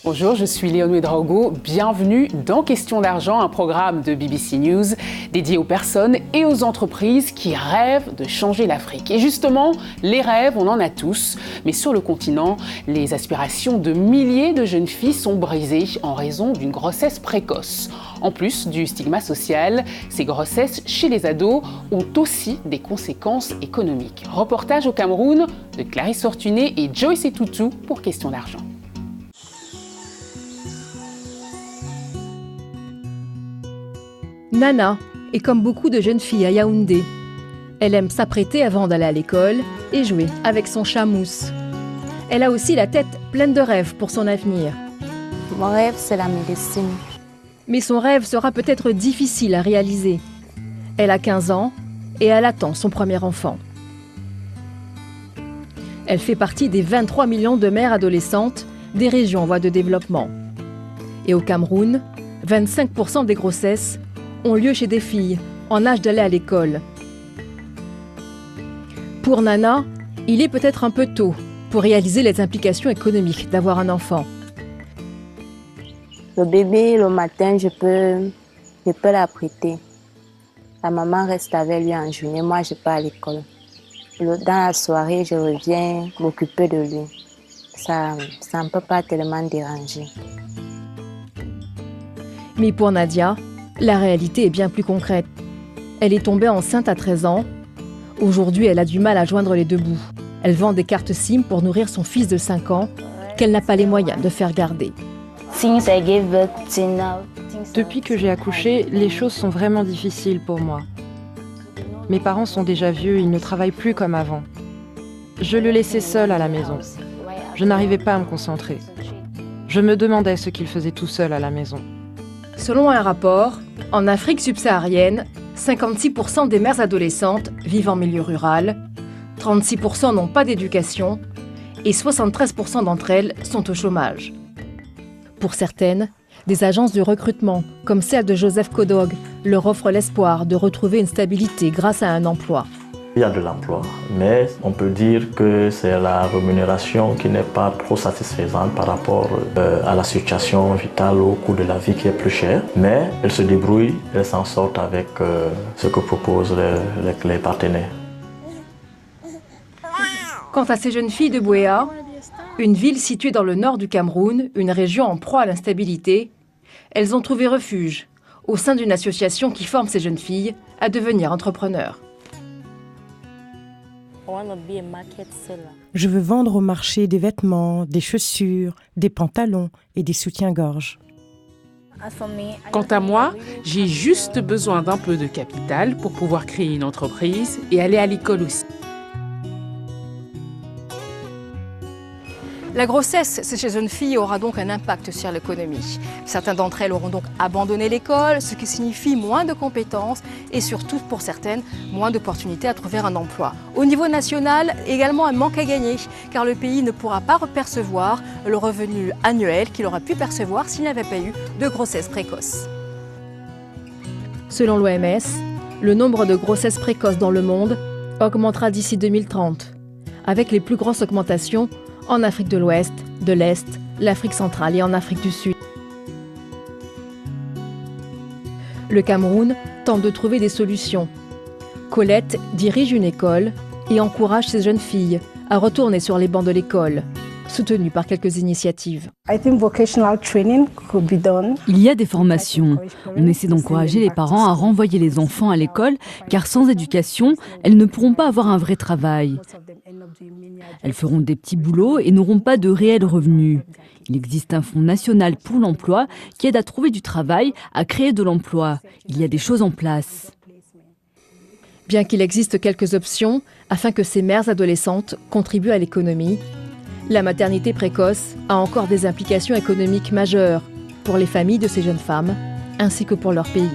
Bonjour, je suis Léonie Ouédraogo. Bienvenue dans Question d'argent, un programme de BBC News dédié aux personnes et aux entreprises qui rêvent de changer l'Afrique. Et justement, les rêves, on en a tous. Mais sur le continent, les aspirations de milliers de jeunes filles sont brisées en raison d'une grossesse précoce. En plus du stigma social, ces grossesses chez les ados ont aussi des conséquences économiques. Reportage au Cameroun de Clarisse Fortuné et Joyce Etoutou pour Question d'argent. Nana est comme beaucoup de jeunes filles à Yaoundé. Elle aime s'apprêter avant d'aller à l'école et jouer avec son chat Mousse. Elle a aussi la tête pleine de rêves pour son avenir. Mon rêve, c'est la médecine. Mais son rêve sera peut-être difficile à réaliser. Elle a 15 ans et elle attend son premier enfant. Elle fait partie des 23 millions de mères adolescentes des régions en voie de développement. Et au Cameroun, 25% des grossesses ont lieu chez des filles en âge d'aller à l'école. Pour Nana, il est peut-être un peu tôt pour réaliser les implications économiques d'avoir un enfant. Le bébé, le matin, je peux l'apprêter. La maman reste avec lui en journée, moi je pars à l'école. Dans la soirée, je reviens m'occuper de lui. Ça ne peut pas tellement déranger. Mais pour Nadia, la réalité est bien plus concrète. Elle est tombée enceinte à 13 ans. Aujourd'hui, elle a du mal à joindre les deux bouts. Elle vend des cartes SIM pour nourrir son fils de 5 ans, qu'elle n'a pas les moyens de faire garder. Depuis que j'ai accouché, les choses sont vraiment difficiles pour moi. Mes parents sont déjà vieux, ils ne travaillent plus comme avant. Je le laissais seul à la maison. Je n'arrivais pas à me concentrer. Je me demandais ce qu'il faisait tout seul à la maison. Selon un rapport, en Afrique subsaharienne, 56% des mères adolescentes vivent en milieu rural, 36% n'ont pas d'éducation et 73% d'entre elles sont au chômage. Pour certaines, des agences de recrutement, comme celle de Joseph Kodog, leur offrent l'espoir de retrouver une stabilité grâce à un emploi. Il y a de l'emploi, mais on peut dire que c'est la rémunération qui n'est pas trop satisfaisante par rapport à la situation vitale, au coût de la vie qui est plus cher. Mais elles se débrouillent, elles s'en sortent avec ce que proposent les partenaires. Quant à ces jeunes filles de Buea, une ville située dans le nord du Cameroun, une région en proie à l'instabilité, elles ont trouvé refuge au sein d'une association qui forme ces jeunes filles à devenir entrepreneurs. Je veux vendre au marché des vêtements, des chaussures, des pantalons et des soutiens-gorge. Quant à moi, j'ai juste besoin d'un peu de capital pour pouvoir créer une entreprise et aller à l'école aussi. La grossesse chez ces jeunes filles aura donc un impact sur l'économie. Certaines d'entre elles auront donc abandonné l'école, ce qui signifie moins de compétences et surtout pour certaines, moins d'opportunités à trouver un emploi. Au niveau national, également un manque à gagner, car le pays ne pourra pas percevoir le revenu annuel qu'il aurait pu percevoir s'il n'avait pas eu de grossesse précoce. Selon l'OMS, le nombre de grossesses précoces dans le monde augmentera d'ici 2030, avec les plus grosses augmentations en Afrique de l'Ouest, de l'Est, l'Afrique centrale et en Afrique du Sud. Le Cameroun tente de trouver des solutions. Colette dirige une école et encourage ses jeunes filles à retourner sur les bancs de l'école, soutenue par quelques initiatives. Il y a des formations. On essaie d'encourager les parents à renvoyer les enfants à l'école, car sans éducation, elles ne pourront pas avoir un vrai travail. Elles feront des petits boulots et n'auront pas de réels revenus. Il existe un fonds national pour l'emploi qui aide à trouver du travail, à créer de l'emploi. Il y a des choses en place. Bien qu'il existe quelques options afin que ces mères adolescentes contribuent à l'économie, la maternité précoce a encore des implications économiques majeures pour les familles de ces jeunes femmes ainsi que pour leur pays.